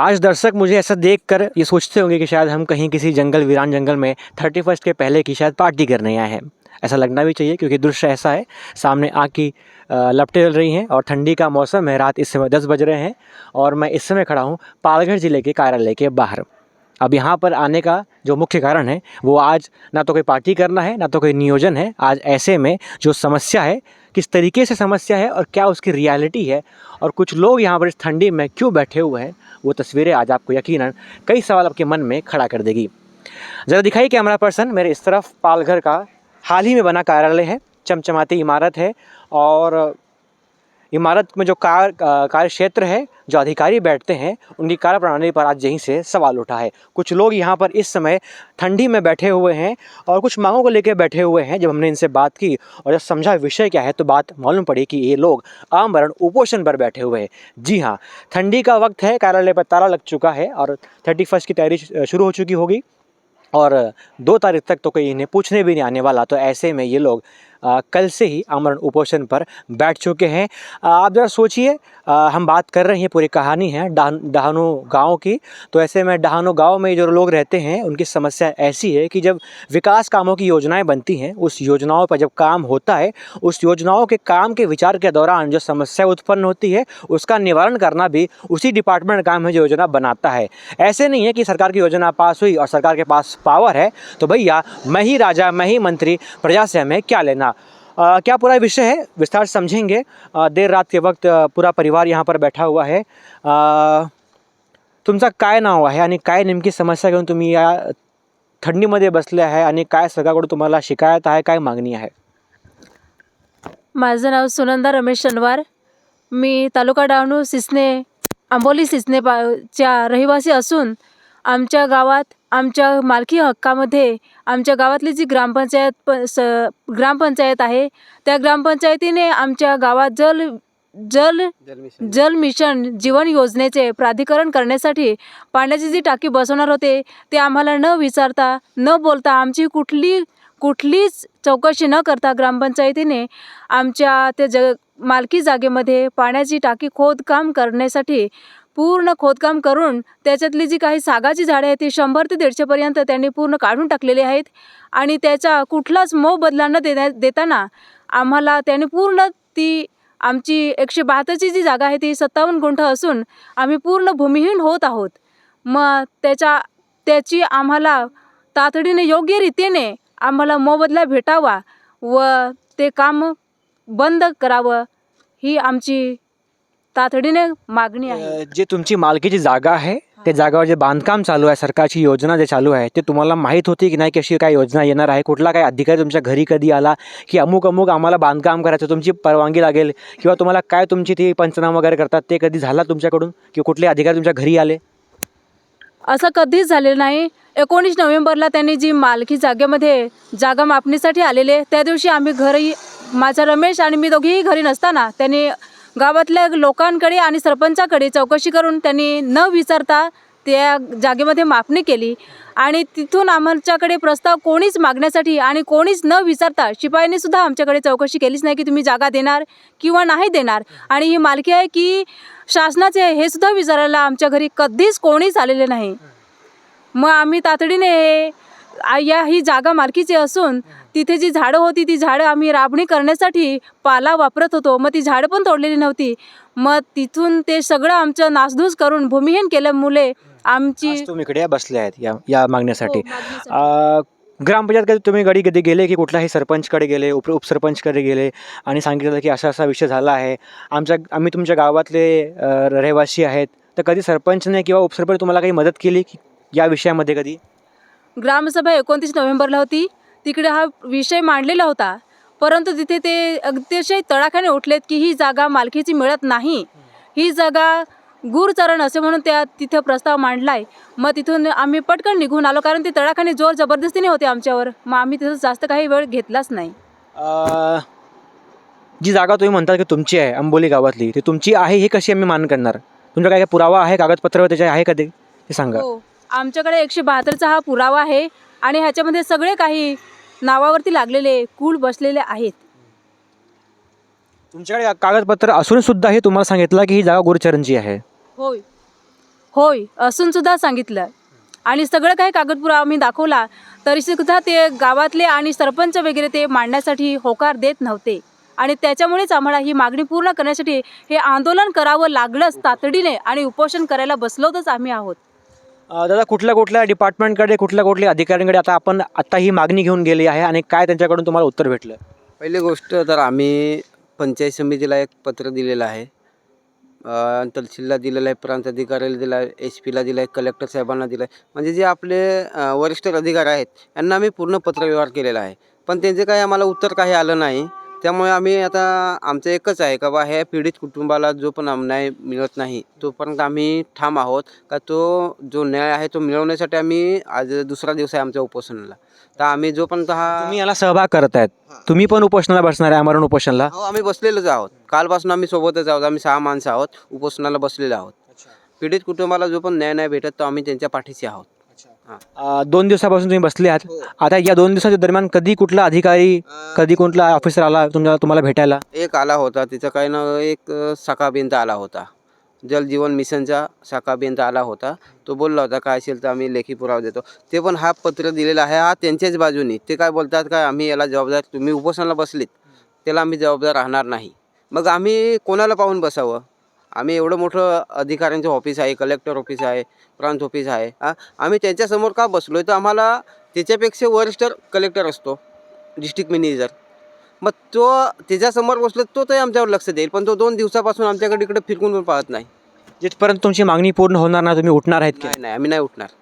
आज दर्शक मुझे ऐसा देखकर ये सोचते होंगे कि शायद हम कहीं किसी जंगल, वीरान जंगल में 31 के पहले की शायद पार्टी करने आए हैं। ऐसा लगना भी चाहिए क्योंकि दृश्य ऐसा है, सामने आग की लपटें जल रही हैं और ठंडी का मौसम है। रात इस समय 10 बज रहे हैं और मैं इस समय खड़ा हूँ पालघर ज़िले के कार्यालय के बाहर। अब यहाँ पर आने का जो मुख्य कारण है वो आज ना तो कोई पार्टी करना है, ना तो कोई नियोजन है। आज ऐसे में जो समस्या है, किस तरीके से समस्या है और क्या उसकी रियलिटी है और कुछ लोग यहाँ पर इस ठंडी में क्यों बैठे हुए हैं, वो तस्वीरें आज आपको यकीनन कई सवाल आपके मन में खड़ा कर देगी। ज़रा दिखाइए कैमरा पर्सन, मेरे इस तरफ पालघर का हाल ही में बना कार्यालय है, चमचमाती इमारत है और इमारत में जो कार्य क्षेत्र है, जो अधिकारी बैठते हैं, उनकी कार्यप्रणाली पर आज यहीं से सवाल उठा है। कुछ लोग यहाँ पर इस समय ठंडी में बैठे हुए हैं और कुछ मांगों को लेकर बैठे हुए हैं। जब हमने इनसे बात की और जब समझा विषय क्या है तो बात मालूम पड़ी कि ये लोग आमरण उपोषण पर बैठे हुए हैं। जी हाँ, ठंडी का वक्त है, कार्यालय पर ताला लग चुका है और 31 की तैयारी शुरू हो चुकी होगी और 2 तारीख तक तो कोई इन्हें पूछने भी नहीं आने वाला। तो ऐसे में ये लोग कल से ही आमरण उपोषण पर बैठ चुके हैं। आप ज़रा सोचिए, हम बात कर रहे हैं, पूरी कहानी है डहानू गांव की। तो ऐसे में डहानू गांव में जो लोग रहते हैं उनकी समस्या ऐसी है कि जब विकास कामों की योजनाएं बनती हैं, उस योजनाओं पर जब काम होता है, उस योजनाओं के काम के विचार के दौरान जो समस्या उत्पन्न होती है उसका निवारण करना भी उसी डिपार्टमेंट का काम है जो योजना बनाता है। ऐसे नहीं है कि सरकार की योजना पास हुई और सरकार के पास पावर है तो भैया मैं ही राजा, मैं ही मंत्री, प्रजा से हमें क्या लेना। क्या पूरा विषय है विस्तार समझेंगे। देर रात के वक्त पूरा परिवार यहाँ पर बैठा हुआ है। तुमचा काय नाव आहे आणि काय नेमकी समस्या घेऊन तुम्ही या थंडीमध्ये बसले आहे आणि काय सरकारकडून तुम्हाला शिकायत आहे, काय मागणी आहे? माझं नाव सुनंदा रमेश शनवार. मी तालुका डहाणू सिसने आंबोली सिसने च्या रहिवासी असून आमच्या गावात आमच्या मालकी हक्कामध्ये आमच्या गावातली जी ग्रामपंचायत आहे त्या ग्रामपंचायतीने आमच्या गावात जल मिशन जीवन योजनेचे प्राधिकरण करण्यासाठी पाण्याची जी टाकी बसवणार होते ते आम्हाला न विचारता न बोलता आमची कुठलीच चौकशी न करता ग्रामपंचायतीने आमच्या त्या मालकी जागेमध्ये पाण्याची टाकी खोदकाम करण्यासाठी पूर्ण खोदकाम करून त्याच्यातली जी काही सागाची झाडे आहेत ती 100 ते 150 पर्यंत त्यांनी पूर्ण काढून टाकलेली आहेत आणि त्याचा कुठलाच मोबदला न देताना आम्हाला त्यांनी पूर्ण ती आमची 172ची जी जागा आहे ती 57 गुंठ असून आम्ही पूर्ण भूमिहीन होत आहोत. मग त्याची आम्हाला तातडीने योग्य रीतीने आम्हाला मोबदला भेटावा व ते काम बंद करावं ही आमची तातडीने मागणी आहे. जे तुमची मालकीची जागा आहे त्या जागावर जे बांधकाम चालू आहे, सरकारची योजना जे चालू आहे, ते तुम्हाला माहीत होती की नाही की अशी काय योजना येणार आहे? कुठला काय अधिकारी तुमच्या घरी कधी आला की अमुक आम्हाला बांधकाम करायचं, तुमची परवानगी लागेल किंवा तुम्हाला काय तुमची ती पंचनामा वगैरे करतात ते कधी झाला तुमच्याकडून किंवा कुठले अधिकारी तुमच्या घरी आले? असं कधीच झालेलं नाही. 19 नोव्हेंबरला त्यांनी जी मालकी जागेमध्ये जागा मापणीसाठी आलेले त्या दिवशी आम्ही घरी, माझा रमेश आणि मी दोघेही घरी नसताना त्यांनी गावातल्या लोकांकडे आणि सरपंचाकडे चौकशी करून त्यांनी न विचारता त्या जागेमध्ये मापणी केली आणि तिथून आमच्याकडे प्रस्ताव कोणीच मागण्यासाठी आणि कोणीच न विचारता शिपायांनी सुद्धा आमच्याकडे चौकशी केलीच नाही की तुम्ही जागा देणार किंवा नाही देणार आणि ही मालकी आहे की शासनाचे आहे हे सुद्धा विचारायला आमच्या घरी कधीच कोणीच आलेले नाही. मग आम्ही तातडीने ही जागा मालकीची असून तिथे जी झाडं होती ती झाडं आम्ही राबणी करण्यासाठी पाला वापरत होतो. मग ती झाडं पण तोडलेली नव्हती. मग तिथून ते सगळं आमचं नासधूस करून भूमिहीन केल्यामुळे आमची तुम्ही इकडे बसले आहेत या मागण्यासाठी. ग्रामपंचायत तुम्ही कधी गेले की कुठल्याही सरपंचकडे गेले, उपसरपंचकडे गेले आणि सांगितलं की असा विषय झाला आहे, आम्ही तुमच्या गावातले रहिवासी आहेत, तर कधी सरपंचने किंवा उपसरपंच तुम्हाला काही मदत केली की या विषयामध्ये कधी? ग्रामसभा 29 नोव्हेंबरला होती, तिकडे हा विषय मांडलेला होता, परंतु तिथे ते अतिशय तडाख्याने उठलेत की ही जागा मालकीची मिळत नाही, ही जागा गुरचरण असे म्हणून तिथे प्रस्ताव मांडलाय. मग तिथून आम्ही पटकन निघून आलो कारण ते तडाख्याने जोर जबरदस्तीने होते आमच्यावर. मग आम्ही तिथं जास्त काही वेळ घेतलाच नाही. जी जागा तुम्ही म्हणता की तुमची आहे आंबोली गावातली, ती तुमची आहे हे कशी आम्ही मान करणार? तुमचा काय पुरावा आहे, कागदपत्र त्याचे आहे का ते सांगा. हो, आमच्याकडे 172चा हा पुरावा आहे आणि ह्याच्यामध्ये सगळे काही नावावरती लागलेले कूल बसलेले आहेत. तुमच्याकडे कागदपत्र असून सुद्धा हे तुम्हाला सांगितलं की ही जागा गुरचरणची आहे? होय. होय असून सुद्धा सांगितलं आणि सगळं काही कागदपुरा आम्ही दाखवला तरी सुद्धा ते गावातले आणि सरपंच वगैरे ते मांडण्यासाठी होकार देत नव्हते आणि त्याच्यामुळेच आम्हाला ही मागणी पूर्ण करण्यासाठी हे आंदोलन करावं लागलंच तातडीने आणि उपोषण करायला बसलोच आम्ही आहोत. दादा कुठल्या डिपार्टमेंटकडे कुठल्या अधिकाऱ्यांकडे आता ही मागणी घेऊन गेली आहे आणि काय त्यांच्याकडून तुम्हाला उत्तर भेटलं? पहिली गोष्ट तर आम्ही पंचायत समितीला एक पत्र दिलेलं आहे, तहसीलला दिलेलं आहे, प्रांत अधिकाऱ्याला दिलं आहे, SP ला दिलं आहे, कलेक्टर साहेबांना दिलं आहे. म्हणजे जे आपले वरिष्ठ अधिकारी आहेत यांना आम्ही पूर्ण पत्रव्यवहार केलेला आहे, पण त्यांचे काही आम्हाला उत्तर काही आलं नाही. त्यामुळे आम्ही आता आमचं एकच आहे का बा ह्या पीडित कुटुंबाला जो पण न्याय मिळत नाही तोपर्यंत आम्ही ठाम आहोत का तो जो न्याय आहे तो मिळवण्यासाठी आम्ही आज दुसरा दिवस आहे आमच्या उपोषणाला. तर आम्ही जोपर्यंत तुम्ही याला सहभाग करत आहेत, तुम्ही पण उपोषणाला बसणार आहे, आमरण उपोषणाला? हो आम्ही बसलेलोच आहोत. कालपासून आम्ही सोबतच आहोत. आम्ही 6 माणसं आहोत, उपोषणाला बसलेलो आहोत. पीडित कुटुंबाला जो पण न्याय नाही भेटत तो आम्ही त्यांच्या पाठीशी आहोत. 2 दिवसापासून तुम्ही बसले आहात. आता या 2 दिवसाच्या दरम्यान कधी कुठला अधिकारी कधी कुठला ऑफिसर आला तुम्हाला भेटायला? एक आला होता, तिचं काय नाव एक शाखा अभियंता आला होता, जल जीवन मिशनचा शाखा अभियंता आला होता. तो बोलला होता काय असेल तर आम्ही लेखी पुरावा देतो. ते पण हा पत्र दिलेला आहे हा त्यांच्याच बाजूनी. ते काय बोलतात काय आम्ही याला जबाबदार, तुम्ही उपोषणाला बसलीत त्याला आम्ही जबाबदार राहणार नाही. मग आम्ही कोणाला पाहून बसावं? आम्ही एवढं मोठं अधिकाऱ्यांचं ऑफिस आहे, कलेक्टर ऑफिस आहे, प्रांत ऑफिस आहे, आम्ही त्यांच्यासमोर का बसलो आहे? तर आम्हाला त्याच्यापेक्षा वरिष्ठ कलेक्टर असतो, डिस्ट्रिक्ट मॅनेजर. मग तो त्याच्यासमोर बसलो तो तर आमच्यावर लक्ष देईल, पण तो 2 दिवसापासून आमच्याकडे इकडे फिरकून पण पाहत नाही. जिथपर्यंत तुमची मागणी पूर्ण होणार ना तुम्ही उठणार आहेत की? नाही आम्ही नाही उठणार.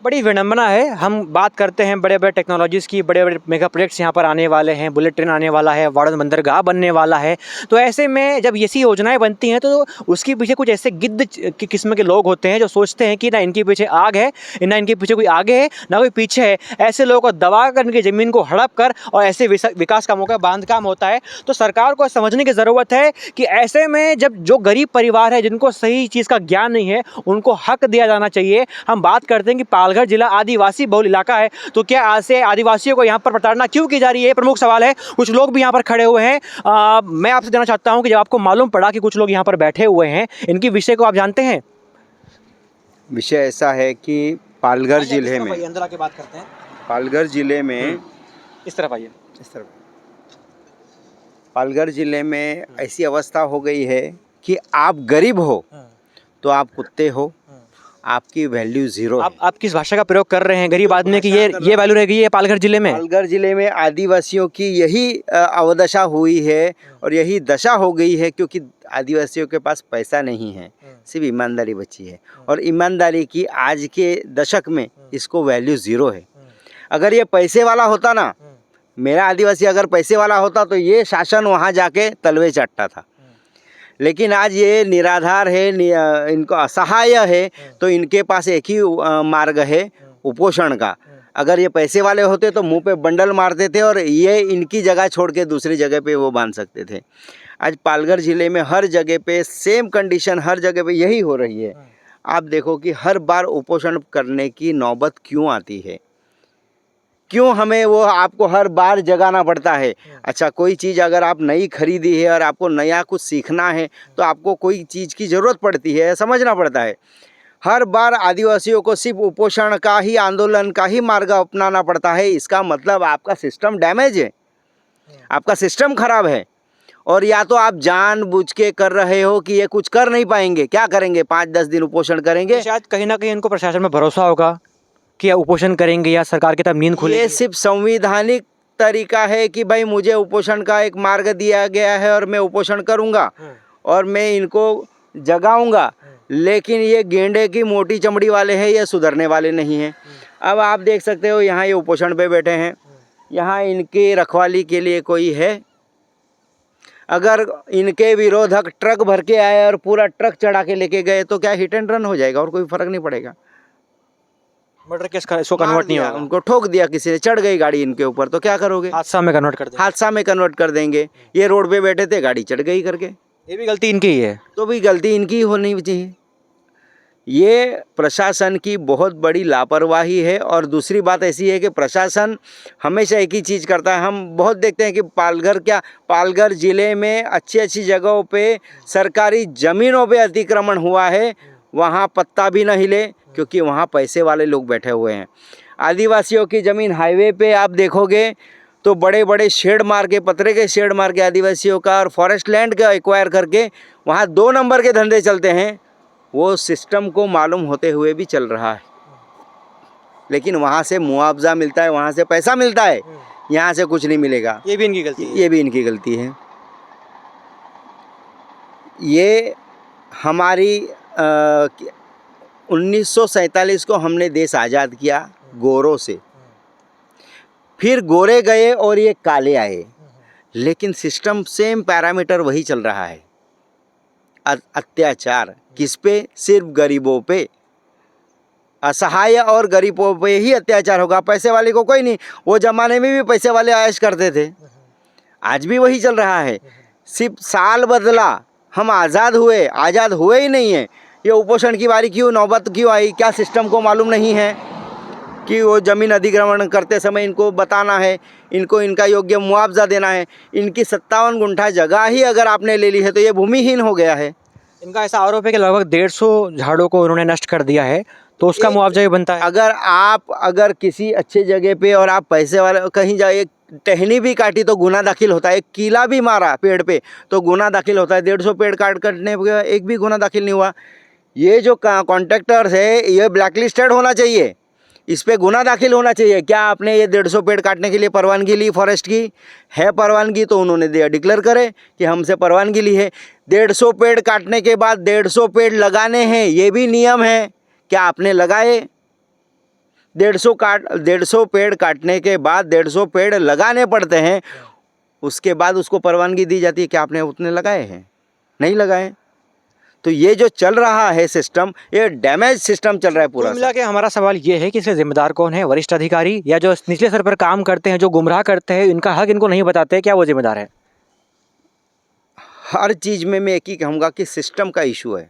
बड़ी विडम्बना है। हम बात करते हैं बड़े बड़े टेक्नोलॉजीज़ की, बड़े बड़े मेगा प्रोजेक्ट्स यहाँ पर आने वाले हैं, बुलेट ट्रेन आने वाला है, वाड़न बंदरगाह बनने वाला है। तो ऐसे में जब ऐसी योजनाएं बनती हैं तो उसके पीछे कुछ ऐसे गिद्ध की किस्म के लोग होते हैं जो सोचते हैं कि ना इनके पीछे आग है, ना इनके पीछे कोई आगे है, ना कोई पीछे है। ऐसे लोगों को दबा कर इनकी ज़मीन को हड़प कर और ऐसे विकास कामों का बांधकाम होता है। तो सरकार को समझने की ज़रूरत है कि ऐसे में जब जो गरीब परिवार है जिनको सही चीज़ का ज्ञान नहीं है उनको हक दिया जाना चाहिए। हम बात करते हैं कि पालघर जिला आदिवासी बहुल इलाका है, तो क्या आज से आदिवासियों को यहाँ पर प्रताड़ना क्यों की जा रही है, ये प्रमुख सवाल है। कुछ लोग भी यहाँ पर खड़े हुए हैं। मैं आपसे जानना चाहता हूँ कि जब आपको मालूम पड़ा कि कुछ लोग यहाँ पर बैठे हुए हैं, इनके विषय को आप जानते हैं? विषय ऐसा है कि पालघर जिले में अंदर आके बात करते हैं। पालघर जिले में इस तरफ आइए। इस तरफ पालघर जिले में ऐसी अवस्था हो गई है कि आप गरीब हो तो आप कुत्ते हो, आपकी वैल्यू जीरो है। आप किस भाषा का प्रयोग कर रहे हैं गरीब आदमी की ये वैल्यू रह गई है पालघर जिले में? पालघर जिले में आदिवासियों की यही अवदशा हुई है और यही दशा हो गई है क्योंकि आदिवासियों के पास पैसा नहीं है, सिर्फ ईमानदारी बची है। और ईमानदारी की आज के दशक में इसको वैल्यू ज़ीरो है। अगर ये पैसे वाला होता ना, मेरा आदिवासी अगर पैसे वाला होता तो ये शासन वहाँ जाके तलवे चाटता था। लेकिन आज ये निराधार है, इनको असहाय है, तो इनके पास एक ही मार्ग है उपोषण का। अगर ये पैसे वाले होते तो मुंह पे बंडल मारते थे और ये इनकी जगह छोड़ के दूसरी जगह पे वो बांध सकते थे। आज पालघर ज़िले में हर जगह पे सेम कंडीशन, हर जगह पे यही हो रही है। आप देखो कि हर बार उपोषण करने की नौबत क्यों आती है, क्यों हमें वो आपको हर बार जगाना पड़ता है। अच्छा, कोई चीज़ अगर आप नई खरीदी है और आपको नया कुछ सीखना है तो आपको कोई चीज़ की ज़रूरत पड़ती है, समझना पड़ता है। हर बार आदिवासियों को सिर्फ उपोषण का ही, आंदोलन का ही मार्ग अपनाना पड़ता है। इसका मतलब आपका सिस्टम डैमेज है, आपका सिस्टम खराब है। और या तो आप जानबूझ के कर रहे हो कि ये कुछ कर नहीं पाएंगे, क्या करेंगे, 5-10 दिन उपोषण करेंगे। शायद कहीं ना कहीं इनको प्रशासन में भरोसा होगा कि उपोषण करेंगे या सरकार की तरफ नींद खुलेगी। ये सिर्फ संवैधानिक तरीका है कि भाई मुझे उपोषण का एक मार्ग दिया गया है और मैं उपोषण करूंगा और मैं इनको जगाऊंगा। लेकिन ये गेंडे की मोटी चमड़ी वाले हैं, ये सुधरने वाले नहीं हैं। अब आप देख सकते हो यहाँ ये उपोषण पे बैठे हैं, यहाँ इनकी रखवाली के लिए कोई है। अगर इनके विरोधक ट्रक भर के आए और पूरा ट्रक चढ़ा के लेके गए तो क्या हिट एंड रन हो जाएगा और कोई फर्क नहीं पड़ेगा। मर्डर केस का इसको कन्वर्ट नहीं होगा। उनको ठोक दिया किसी ने, चढ़ गई गाड़ी इनके ऊपर, तो क्या करोगे? हादसा में कन्वर्ट कर देंगे। हादसा में कन्वर्ट कर देंगे। ये रोड पे बैठे थे, गाड़ी चढ़ गई करके, ये भी गलती इनकी ही है। तो भी गलती इनकी ही होनी चाहिए। ये प्रशासन की बहुत बड़ी लापरवाही है। और दूसरी बात ऐसी है कि प्रशासन हमेशा एक ही चीज़ करता है। हम बहुत देखते हैं कि पालघर ज़िले में अच्छी अच्छी जगहों पे सरकारी ज़मीनों पे अतिक्रमण हुआ है वहाँ पत्ता भी न हिले, क्योंकि वहाँ पैसे वाले लोग बैठे हुए हैं। आदिवासियों की ज़मीन हाईवे पे आप देखोगे तो बड़े बड़े शेड मार के, पतरे के शेड मार के आदिवासियों का और फॉरेस्ट लैंड का एक्वायर करके वहाँ 2 नंबर के धंधे चलते हैं। वो सिस्टम को मालूम होते हुए भी चल रहा है, लेकिन वहाँ से मुआवजा मिलता है, वहाँ से पैसा मिलता है, यहाँ से कुछ नहीं मिलेगा। ये भी इनकी गलती है। ये भी इनकी गलती है। ये हमारी 1947 को हमने देश आज़ाद किया गोरों से, फिर गोरे गए और ये काले आए, लेकिन सिस्टम सेम पैरामीटर वही चल रहा है। अत्याचार किस पे? सिर्फ गरीबों पे, असहाय और गरीबों पे ही अत्याचार होगा, पैसे वाले को कोई नहीं। वो ज़माने में भी पैसे वाले आयश करते थे, आज भी वही चल रहा है। सिर्फ साल बदला, हम आज़ाद हुए ही नहीं है। ये उपोषण की बारी क्यों, नौबत क्यों आई? क्या सिस्टम को मालूम नहीं है कि वो ज़मीन अधिग्रहण करते समय इनको बताना है, इनको इनका योग्य मुआवजा देना है। इनकी 57 गुंठा जगह ही अगर आपने ले ली है तो ये भूमिहीन हो गया है। इनका ऐसा आरोप है कि लगभग 150 झाड़ों को उन्होंने नष्ट कर दिया है, तो उसका मुआवजा भी बनता है। अगर किसी अच्छे जगह पे और आप पैसे वाले कहीं जाए, टहनी भी काटी तो गुना दाखिल होता है, एक कीला भी मारा पेड़ पे तो गुना दाखिल होता है। 150 पेड़ काटने पे एक भी गुना दाखिल नहीं हुआ। ये जो कॉन्ट्रैक्टर्स है ये ब्लैकलिस्टेड होना चाहिए, इस पे गुना दाखिल होना चाहिए। क्या आपने ये 150 पेड़ काटने के लिए परवानगी ली? फॉरेस्ट की है परवानगी तो उन्होंने डिक्लेयर करे कि हमसे परवानगी ली है। 150 पेड़ काटने के बाद 150 पेड़ लगाने हैं, ये भी नियम है। क्या आपने लगाए? 150 पेड़ काटने के बाद 150 पेड़ लगाने पड़ते हैं, उसके बाद उसको परवानगी दी जाती है। क्या आपने उतने लगाए हैं? नहीं लगाए। तो ये जो चल रहा है सिस्टम, ये डैमेज सिस्टम चल रहा है पूरा। मिला के हमारा सवाल ये है कि इसके जिम्मेदार कौन है? वरिष्ठ अधिकारी या जो निचले स्तर पर काम करते हैं, जो गुमराह करते हैं, इनका हक इनको नहीं बताते, क्या वो जिम्मेदार है? हर चीज़ में मैं एक ही कहूँगा कि सिस्टम का इशू है।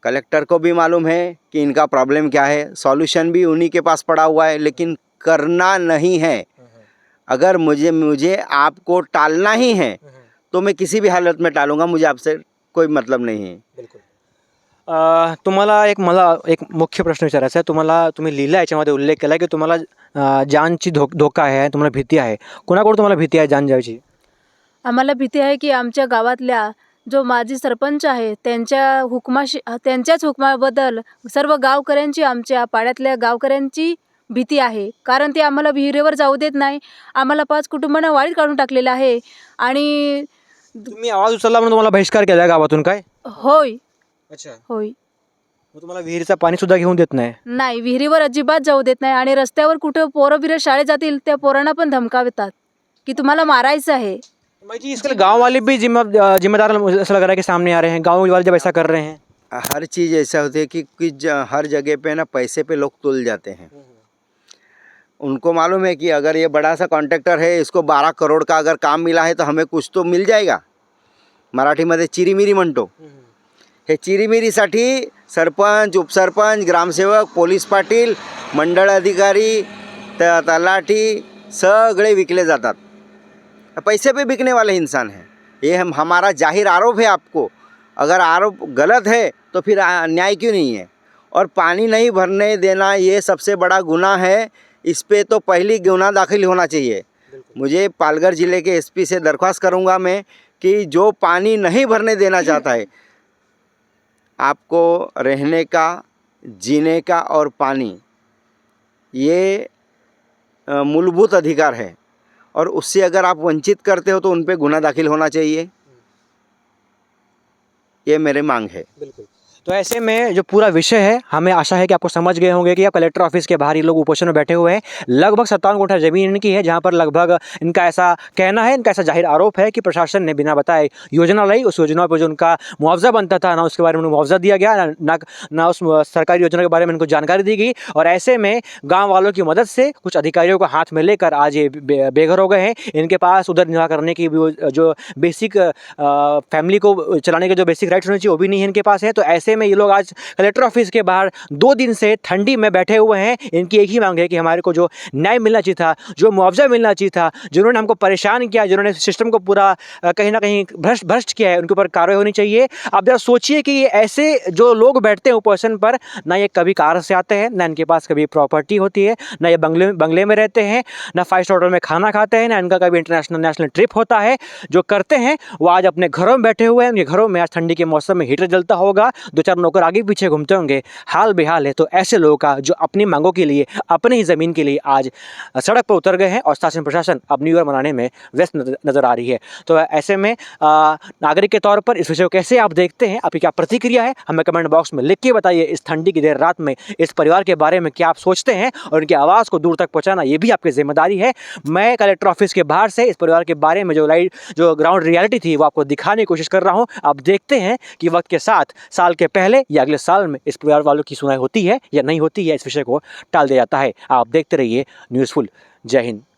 कलेक्टर को भी मालूम है कि इनका प्रॉब्लम क्या है, सॉल्यूशन भी उन्हीं के पास पड़ा हुआ है, लेकिन करना नहीं है। अगर मुझे आपको टालना ही है तो मैं किसी भी हालत में टालूंगा, मुझे आपसे कोई मतलब नहीं है। बिलकुल। तुम्हाला एक मुख्य प्रश्न विचारायचा आहे। तुम्ही लिहिला याच्यामध्ये उल्लेख केला की तुम्हाला जानची धोका आहे, तुम्हाला भीती आहे. कोणाकडून तुम्हाला भीती आहे जान जायची? आम्हाला भीती आहे की आमच्या गावातल्या जो माजी सरपंच आहे त्यांच्याच हुकमाबद्दल सर्व गावकऱ्यांची, आमच्या पाड्यातल्या गावकऱ्यांची भीती आहे. कारण ते आम्हाला विहिरीवर जाऊ देत नाही. आम्हाला 5 कुटुंबांना वाळीत काढून टाकलेलं आहे. आणि तुम्ही आवाज उचलला म्हणून तुम्हाला बहिष्कार केला गावातून काय? होय अच्छा. होय मग तुम्हाला विहिरीचं पाणी सुद्धा घेऊन देत नाही? नाही, विहिरीवर अजिबात जाऊ देत नाही. आणि रस्त्यावर कुठं पोरं बिरं शाळेत जातील त्या पोरांना पण धमकावतात की तुम्हाला मारायचं आहे. भाई जी, इसके लिए गांव वाले भी जिम्मेदार ऐसा लग रहा है कि सामने आ रहे हैं। गांव वाले जब ऐसा कर रहे हैं, हर चीज़ ऐसा होती है कि हर जगह पे ना पैसे पे लोग तुल जाते हैं। उनको मालूम है कि अगर ये बड़ा सा कॉन्ट्रैक्टर है, इसको 12 करोड़ का अगर काम मिला है तो हमें कुछ तो मिल जाएगा। मराठीमध्ये चिरीमिरी म्हणतो. हे चिरीमिरीसाठी सरपंच, उपसरपंच, ग्रामसेवक, पोलीस पाटील, मंडळ अधिकारी, तलाठी सगळे विकले जातात। पैसे पे बिकने वाले इंसान हैं। ये हमारा जाहिर आरोप है आपको। अगर आरोप गलत है तो फिर न्याय क्यों नहीं है? और पानी नहीं भरने देना ये सबसे बड़ा गुनाह है। इस पे तो पहली गुनाह दाखिल होना चाहिए। मुझे पालघर ज़िले के एसपी से दरख्वास्त करूंगा मैं कि जो पानी नहीं भरने देना चाहता है, आपको रहने का, जीने का और पानी ये मूलभूत अधिकार है, और उससे अगर आप वंचित करते हो तो उन पे गुनाह दाखिल होना चाहिए। ये मेरी मांग है। बिल्कुल। तो ऐसे में जो पूरा विषय है, हमें आशा है कि आपको समझ गए होंगे कि अब कलेक्टर ऑफिस के बाहर ये लोग उपोषण में बैठे हुए हैं। लगभग 57 गुंठा जमीन इनकी है, जहाँ पर लगभग इनका ऐसा कहना है, इनका ऐसा जाहिर आरोप है कि प्रशासन ने बिना बताए योजना लाई। उस योजना पर जो उनका मुआवजा बनता था, ना उसके बारे में उन्हें मुआवजा दिया गया, ना उस सरकारी योजना के बारे में इनको जानकारी दी गई। और ऐसे में गाँव वालों की मदद से कुछ अधिकारियों को हाथ में लेकर आज ये बेघर हो गए हैं। इनके पास उधर निर्वाह करने की जो बेसिक फैमिली को चलाने के जो बेसिक राइट्स होने चाहिए वो भी नहीं है इनके पास है। तो ऐसे ऐसे में ये लोग आज कलेक्टर ऑफिस के बाहर 2 दिन से ठंडी में बैठे हुए हैं। इनकी एक ही मांग है कि हमारे को जो न्याय मिलना चाहिए था, जो मुआवजा मिलना चाहिए था, जिन्होंने हमको परेशान किया, जिन्होंने सिस्टम को पूरा कहीं ना कहीं भ्रष्ट किया है, उनके ऊपर कार्रवाई होनी चाहिए। आप जरा सोचिए कि ये ऐसे जो लोग बैठते हैं पोजीशन पर, ना ये कभी कार से आते हैं, ना इनके पास कभी प्रॉपर्टी होती है, ना ये बंगले में रहते हैं, ना 5 स्टार होटल में खाना खाते हैं, ना इनका कभी इंटरनेशनल नेशनल ट्रिप होता है। जो करते हैं वो आज अपने घरों में बैठे हुए हैं। उनके घरों में आज ठंडी के मौसम में हीटर जलता होगा, 2-4 नौकर आगे पीछे घूमते होंगे। हाल बेहाल है। तो ऐसे लोगों का जो अपनी मांगों के लिए, अपनी ही ज़मीन के लिए आज सड़क पर उतर गए हैं और शासन प्रशासन अब न्यू ईयर मनाने में व्यस्त नज़र आ रही है। तो ऐसे में नागरिक के तौर पर इस विषय को कैसे आप देखते हैं, आपकी क्या प्रतिक्रिया है, हमें कमेंट बॉक्स में लिख के बताइए। इस ठंडी की देर रात में इस परिवार के बारे में क्या आप सोचते हैं और उनकी आवाज़ को दूर तक पहुँचाना ये भी आपकी जिम्मेदारी है। मैं कलेक्टर ऑफिस के बाहर से इस परिवार के बारे में जो ग्राउंड रियलिटी थी वो आपको दिखाने की कोशिश कर रहा हूँ। आप देखते हैं कि वक्त के साथ साल के पहले या अगले साल में इस परिवार वालों की सुनवाई होती है या नहीं होती है, इस विषय को टाल दिया जाता है। आप देखते रहिए न्यूज़फुल। जय हिंद।